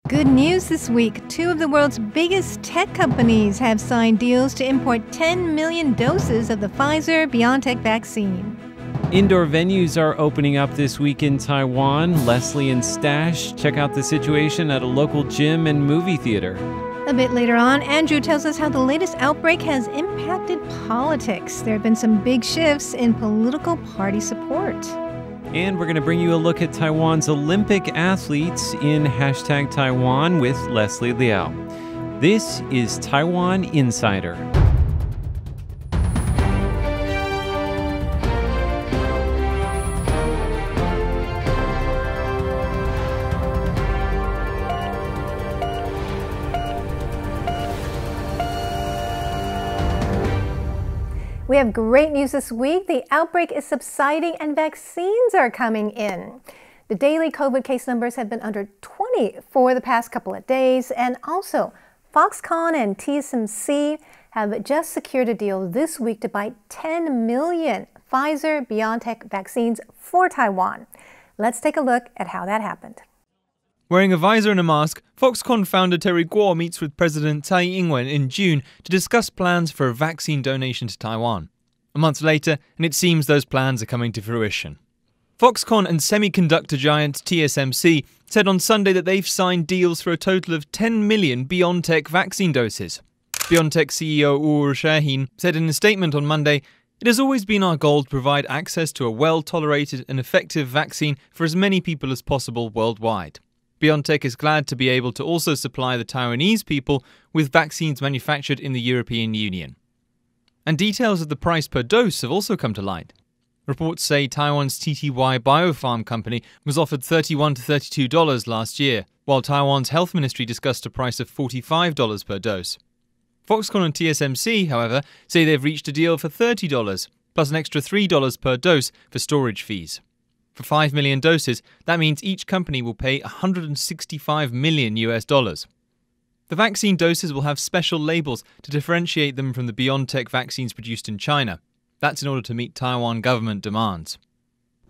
Good news this week. Two of the world's biggest tech companies have signed deals to import 10 million doses of the Pfizer-BioNTech vaccine. Indoor venues are opening up this week in Taiwan. Leslie and Staś check out the situation at a local gym and movie theater. A bit later on, Andrew tells us how the latest outbreak has impacted politics. There have been some big shifts in political party support. And we're going to bring you a look at Taiwan's Olympic athletes in Hashtag Taiwan with Leslie Liao. This is Taiwan Insider. We have great news this week. The outbreak is subsiding and vaccines are coming in. The daily COVID case numbers have been under 20 for the past couple of days. And also, Foxconn and TSMC have just secured a deal this week to buy 10 million Pfizer-BioNTech vaccines for Taiwan. Let's take a look at how that happened. Wearing a visor and a mask, Foxconn founder Terry Guo meets with President Tsai Ing-wen in June to discuss plans for a vaccine donation to Taiwan. A month later, and it seems those plans are coming to fruition. Foxconn and semiconductor giant TSMC said on Sunday that they've signed deals for a total of 10 million BioNTech vaccine doses. BioNTech CEO Ur Shahin said in a statement on Monday, "It has always been our goal to provide access to a well-tolerated and effective vaccine for as many people as possible worldwide. BioNTech is glad to be able to also supply the Taiwanese people with vaccines manufactured in the European Union." And details of the price per dose have also come to light. Reports say Taiwan's TTY Biopharm company was offered $31 to $32 last year, while Taiwan's health ministry discussed a price of $45 per dose. Foxconn and TSMC, however, say they've reached a deal for $30, plus an extra $3 per dose for storage fees. For 5 million doses, that means each company will pay $165 million. The vaccine doses will have special labels to differentiate them from the BioNTech vaccines produced in China. That's in order to meet Taiwan government demands.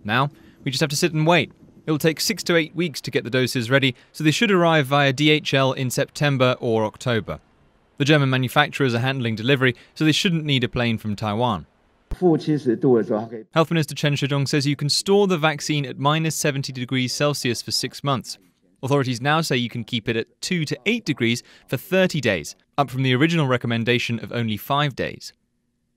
Now, we just have to sit and wait. It will take 6 to 8 weeks to get the doses ready, so they should arrive via DHL in September or October. The German manufacturers are handling delivery, so they shouldn't need a plane from Taiwan. Health Minister Chen Shizhong says you can store the vaccine at minus 70 degrees Celsius for 6 months. Authorities now say you can keep it at 2 to 8 degrees for 30 days, up from the original recommendation of only 5 days.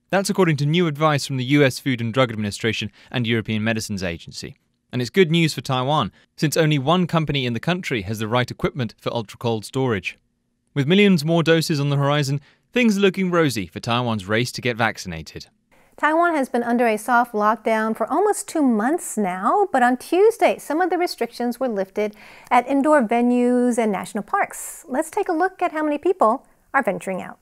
That's according to new advice from the US Food and Drug Administration and European Medicines Agency. And it's good news for Taiwan, since only one company in the country has the right equipment for ultra-cold storage. With millions more doses on the horizon, things are looking rosy for Taiwan's race to get vaccinated. Taiwan has been under a soft lockdown for almost 2 months now, but on Tuesday, some of the restrictions were lifted at indoor venues and national parks. Let's take a look at how many people are venturing out.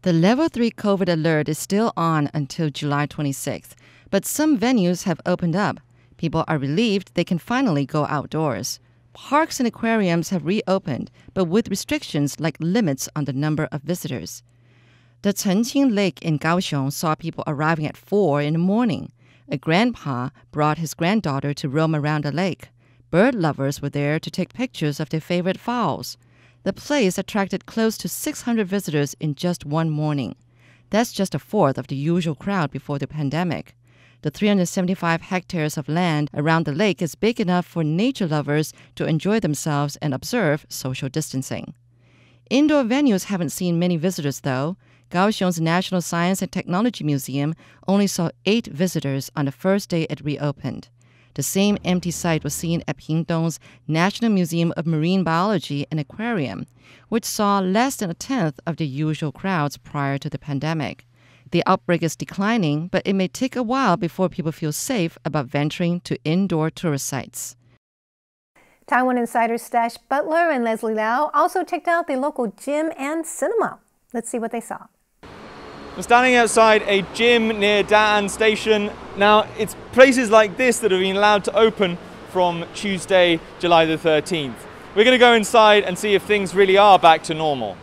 The Level 3 COVID alert is still on until July 26th, but some venues have opened up. People are relieved they can finally go outdoors. Parks and aquariums have reopened, but with restrictions like limits on the number of visitors. The Chengqing Lake in Kaohsiung saw people arriving at 4 in the morning. A grandpa brought his granddaughter to roam around the lake. Bird lovers were there to take pictures of their favorite fowls. The place attracted close to 600 visitors in just one morning. That's just a fourth of the usual crowd before the pandemic. The 375 hectares of land around the lake is big enough for nature lovers to enjoy themselves and observe social distancing. Indoor venues haven't seen many visitors, though. Kaohsiung's National Science and Technology Museum only saw 8 visitors on the first day it reopened. The same empty site was seen at Pingdong's National Museum of Marine Biology and Aquarium, which saw less than a tenth of the usual crowds prior to the pandemic. The outbreak is declining, but it may take a while before people feel safe about venturing to indoor tourist sites. Taiwan Insider Staś Butler and Leslie Liao also checked out the local gym and cinema. Let's see what they saw. We're standing outside a gym near Da'an Station. Now, it's places like this that have been allowed to open from Tuesday, July the 13th. We're going to go inside and see if things really are back to normal.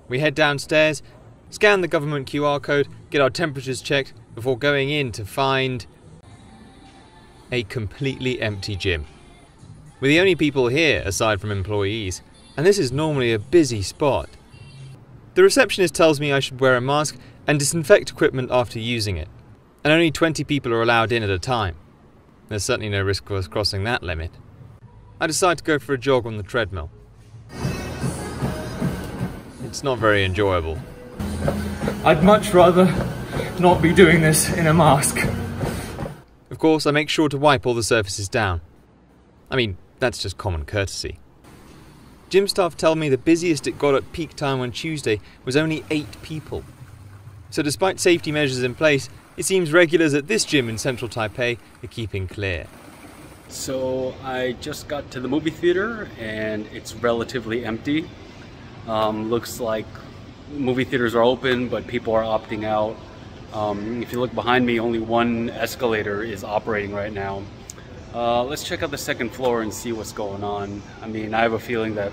We head downstairs, scan the government QR code, get our temperatures checked before going in to find a completely empty gym. We're the only people here aside from employees, and this is normally a busy spot. The receptionist tells me I should wear a mask and disinfect equipment after using it, and only 20 people are allowed in at a time. There's certainly no risk of us crossing that limit. I decide to go for a jog on the treadmill. It's not very enjoyable. I'd much rather not be doing this in a mask. Of course, I make sure to wipe all the surfaces down. I mean, that's just common courtesy. Gym staff tell me the busiest it got at peak time on Tuesday was only 8 people. So despite safety measures in place, it seems regulars at this gym in central Taipei are keeping clear. So I just got to the movie theater and it's relatively empty. Looks like movie theaters are open, but people are opting out. If you look behind me, only one escalator is operating right now. Let's check out the second floor and see what's going on. I mean, I have a feeling that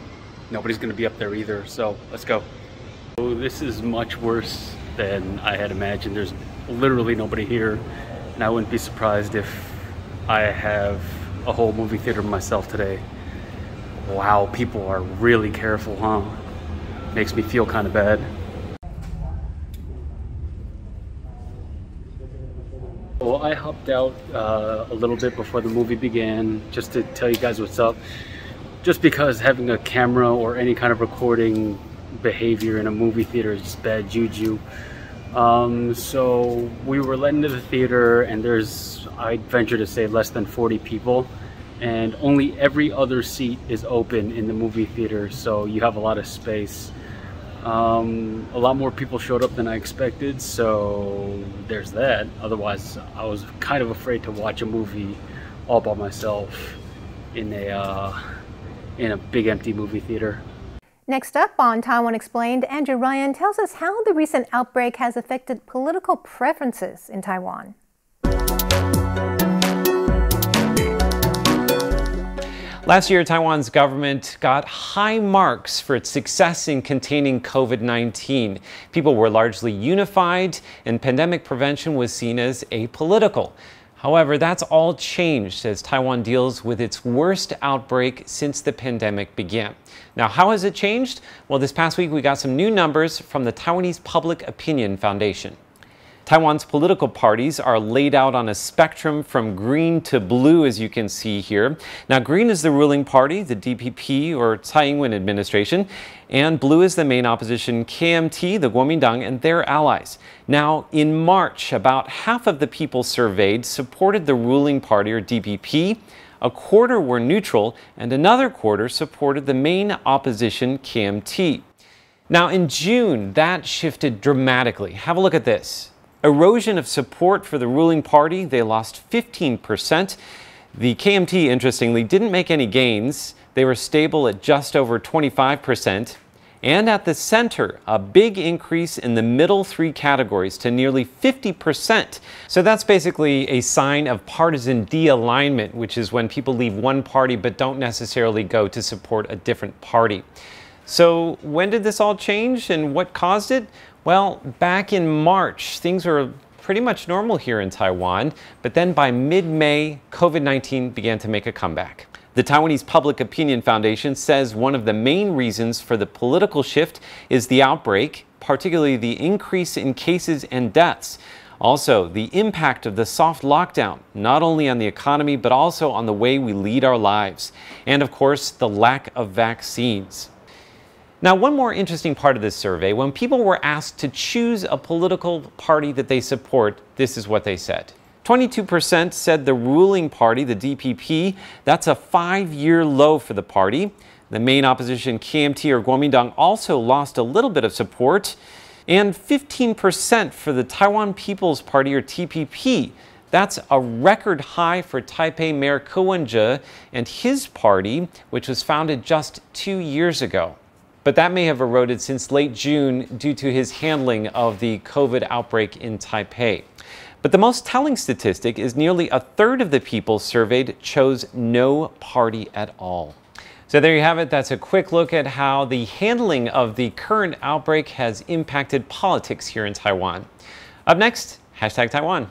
nobody's going to be up there either, so let's go. So this is much worse than I had imagined. There's literally nobody here, and I wouldn't be surprised if I have a whole movie theater myself today. Wow, people are really careful, huh? Makes me feel kind of bad. Well, I hopped out a little bit before the movie began just to tell you guys what's up. Just because having a camera or any kind of recording behavior in a movie theater is just bad juju. So we were let into the theater and there's, I'd venture to say, less than 40 people. And only every other seat is open in the movie theater, so you have a lot of space. A lot more people showed up than I expected, so there's that. Otherwise, I was kind of afraid to watch a movie all by myself in a big empty movie theater. Next up on Taiwan Explained, Andrew Ryan tells us how the recent outbreak has affected political preferences in Taiwan. Last year, Taiwan's government got high marks for its success in containing COVID-19. People were largely unified, and pandemic prevention was seen as apolitical. However, that's all changed as Taiwan deals with its worst outbreak since the pandemic began. Now, how has it changed? Well, this past week, we got some new numbers from the Taiwanese Public Opinion Foundation. Taiwan's political parties are laid out on a spectrum from green to blue, as you can see here. Now, green is the ruling party, the DPP or Tsai Ing-wen administration, and blue is the main opposition, KMT, the Kuomintang, and their allies. Now, in March, about half of the people surveyed supported the ruling party, or DPP, a quarter were neutral, and another quarter supported the main opposition, KMT. Now, in June, that shifted dramatically. Have a look at this. Erosion of support for the ruling party, they lost 15%. The KMT, interestingly, didn't make any gains. They were stable at just over 25%. And at the center, a big increase in the middle 3 categories to nearly 50%. So that's basically a sign of partisan de-alignment, which is when people leave one party but don't necessarily go to support a different party. So when did this all change and what caused it? Well, back in March, things were pretty much normal here in Taiwan, but then by mid-May, COVID-19 began to make a comeback. The Taiwanese Public Opinion Foundation says one of the main reasons for the political shift is the outbreak, particularly the increase in cases and deaths. Also, the impact of the soft lockdown, not only on the economy, but also on the way we lead our lives. And of course, the lack of vaccines. Now, one more interesting part of this survey, when people were asked to choose a political party that they support, this is what they said. 22% said the ruling party, the DPP, that's a 5-year low for the party. The main opposition, KMT or Kuomintang, also lost a little bit of support. And 15% for the Taiwan People's Party, or TPP. That's a record high for Taipei Mayor Ko Wen-je and his party, which was founded just 2 years ago. But that may have eroded since late June due to his handling of the COVID outbreak in Taipei. But the most telling statistic is nearly a third of the people surveyed chose no party at all. So there you have it. That's a quick look at how the handling of the current outbreak has impacted politics here in Taiwan. Up next, Hashtag Taiwan.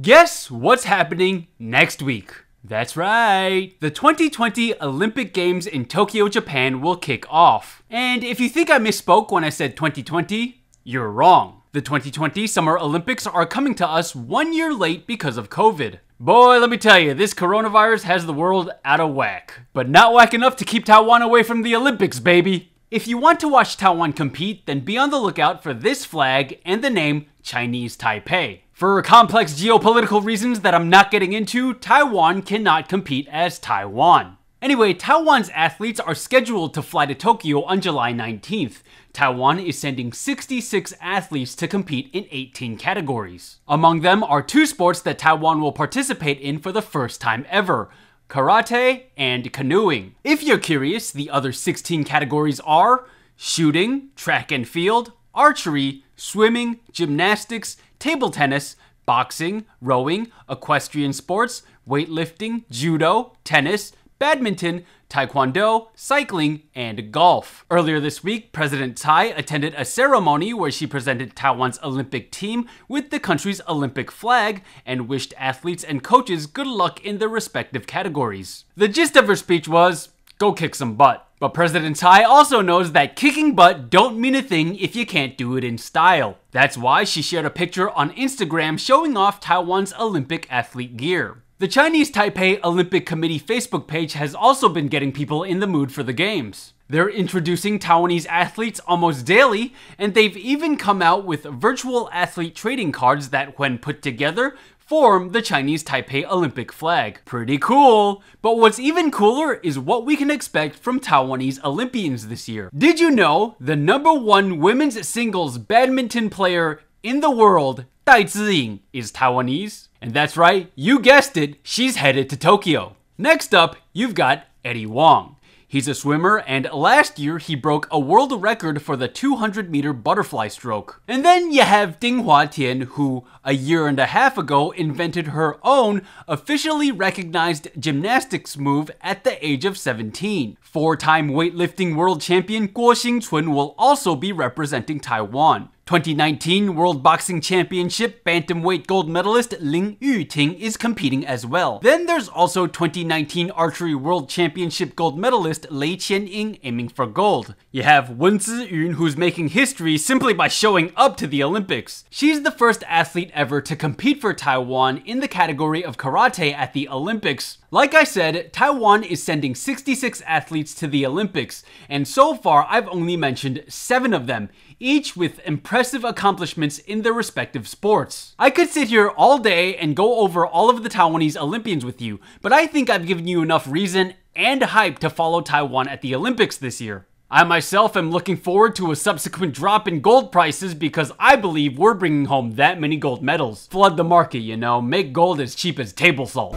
Guess what's happening next week? That's right, the 2020 Olympic Games in Tokyo, Japan will kick off. And if you think I misspoke when I said 2020, you're wrong. The 2020 Summer Olympics are coming to us 1 year late because of COVID. Boy, let me tell you, this coronavirus has the world out of whack. But not whack enough to keep Taiwan away from the Olympics, baby. If you want to watch Taiwan compete, then be on the lookout for this flag and the name Chinese Taipei. For complex geopolitical reasons that I'm not getting into, Taiwan cannot compete as Taiwan. Anyway, Taiwan's athletes are scheduled to fly to Tokyo on July 19th. Taiwan is sending 66 athletes to compete in 18 categories. Among them are 2 sports that Taiwan will participate in for the first time ever: karate and canoeing. If you're curious, the other 16 categories are shooting, track and field, archery, swimming, gymnastics, table tennis, boxing, rowing, equestrian sports, weightlifting, judo, tennis, badminton, taekwondo, cycling, and golf. Earlier this week, President Tsai attended a ceremony where she presented Taiwan's Olympic team with the country's Olympic flag and wished athletes and coaches good luck in their respective categories. The gist of her speech was, go kick some butt. But President Tsai also knows that kicking butt don't mean a thing if you can't do it in style. That's why she shared a picture on Instagram showing off Taiwan's Olympic athlete gear. The Chinese Taipei Olympic Committee Facebook page has also been getting people in the mood for the games. They're introducing Taiwanese athletes almost daily, and they've even come out with virtual athlete trading cards that, when put together, form the Chinese Taipei Olympic flag. Pretty cool. But what's even cooler is what we can expect from Taiwanese Olympians this year. Did you know the #1 women's singles badminton player in the world, Dai Ziying, is Taiwanese? And that's right, you guessed it, she's headed to Tokyo. Next up, you've got Eddie Wong. He's a swimmer, and last year he broke a world record for the 200-meter butterfly stroke. And then you have Ding Hua-Tian, who a year and a half ago invented her own officially recognized gymnastics move at the age of 17. 4-time weightlifting world champion Guo Xingchun will also be representing Taiwan. 2019 World Boxing Championship bantamweight gold medalist Lin Yuting is competing as well. Then there's also 2019 Archery World Championship gold medalist Lei Qianying aiming for gold. You have Wen Ziyun, who's making history simply by showing up to the Olympics. She's the first athlete ever to compete for Taiwan in the category of karate at the Olympics. Like I said, Taiwan is sending 66 athletes to the Olympics, and so far I've only mentioned 7 of them, each with impressive accomplishments in their respective sports. I could sit here all day and go over all of the Taiwanese Olympians with you, but I think I've given you enough reason and hype to follow Taiwan at the Olympics this year. I myself am looking forward to a subsequent drop in gold prices because I believe we're bringing home that many gold medals. Flood the market, you know, make gold as cheap as table salt.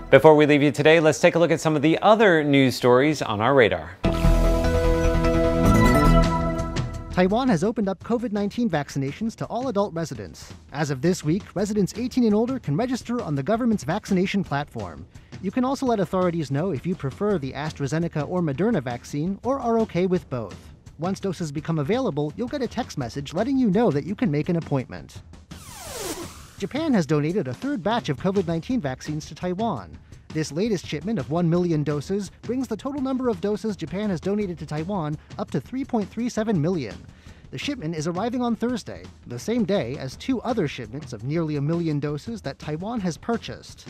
Before we leave you today, let's take a look at some of the other news stories on our radar. Taiwan has opened up COVID-19 vaccinations to all adult residents. As of this week, residents 18 and older can register on the government's vaccination platform. You can also let authorities know if you prefer the AstraZeneca or Moderna vaccine or are okay with both. Once doses become available, you'll get a text message letting you know that you can make an appointment. Japan has donated a 3rd batch of COVID-19 vaccines to Taiwan. This latest shipment of 1 million doses brings the total number of doses Japan has donated to Taiwan up to 3.37 million. The shipment is arriving on Thursday, the same day as 2 other shipments of nearly 1 million doses that Taiwan has purchased.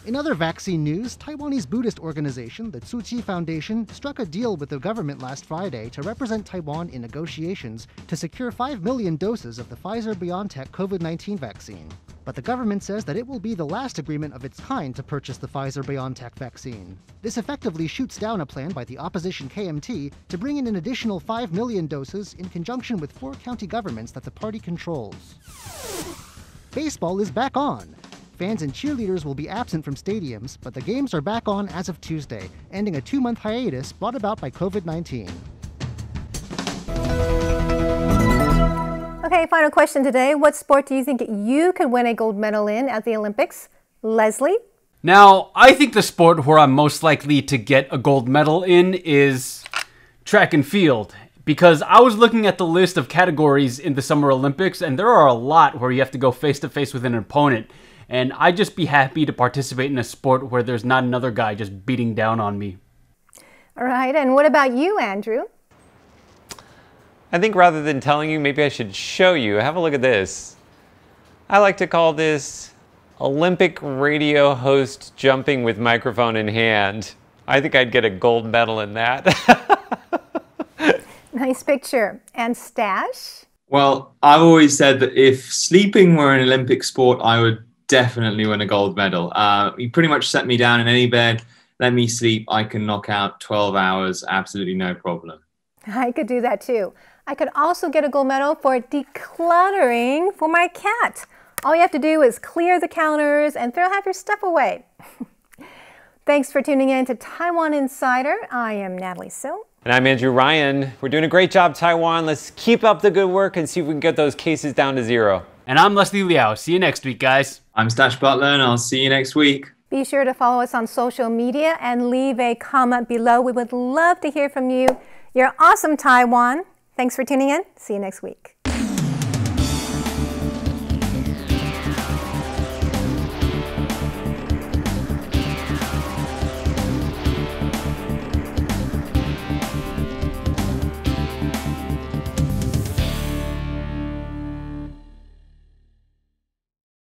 In other vaccine news, Taiwanese Buddhist organization, the Tzu Chi Foundation, struck a deal with the government last Friday to represent Taiwan in negotiations to secure 5 million doses of the Pfizer-BioNTech COVID-19 vaccine. But the government says that it will be the last agreement of its kind to purchase the Pfizer-BioNTech vaccine. This effectively shoots down a plan by the opposition KMT to bring in an additional 5 million doses in conjunction with 4 county governments that the party controls. Baseball is back on. Fans and cheerleaders will be absent from stadiums, but the games are back on as of Tuesday, ending a 2-month hiatus brought about by COVID-19. Okay, final question today. What sport do you think you could win a gold medal in at the Olympics? Leslie? Now, I think the sport where I'm most likely to get a gold medal in is track and field, Because I was looking at the list of categories in the Summer Olympics, and there are a lot where you have to go face-to-face with an opponent. And I'd just be happy to participate in a sport where there's not another guy just beating down on me. All right, and what about you, Andrew? I think rather than telling you, maybe I should show you. Have a look at this. I like to call this Olympic radio host jumping with microphone in hand. I think I'd get a gold medal in that. Nice picture. And Staś? Well, I've always said that if sleeping were an Olympic sport, I would definitely win a gold medal. You pretty much set me down in any bed, let me sleep, I can knock out 12 hours, absolutely no problem. I could do that too. I could also get a gold medal for decluttering for my cat. All you have to do is clear the counters and throw half your stuff away. Thanks for tuning in to Taiwan Insider. I am Natalie Tso. And I'm Andrew Ryan. We're doing a great job, Taiwan. Let's keep up the good work and see if we can get those cases down to 0. And I'm Leslie Liao. See you next week, guys. I'm Staś Butler, and I'll see you next week. Be sure to follow us on social media and leave a comment below. We would love to hear from you. You're awesome, Taiwan. Thanks for tuning in. See you next week.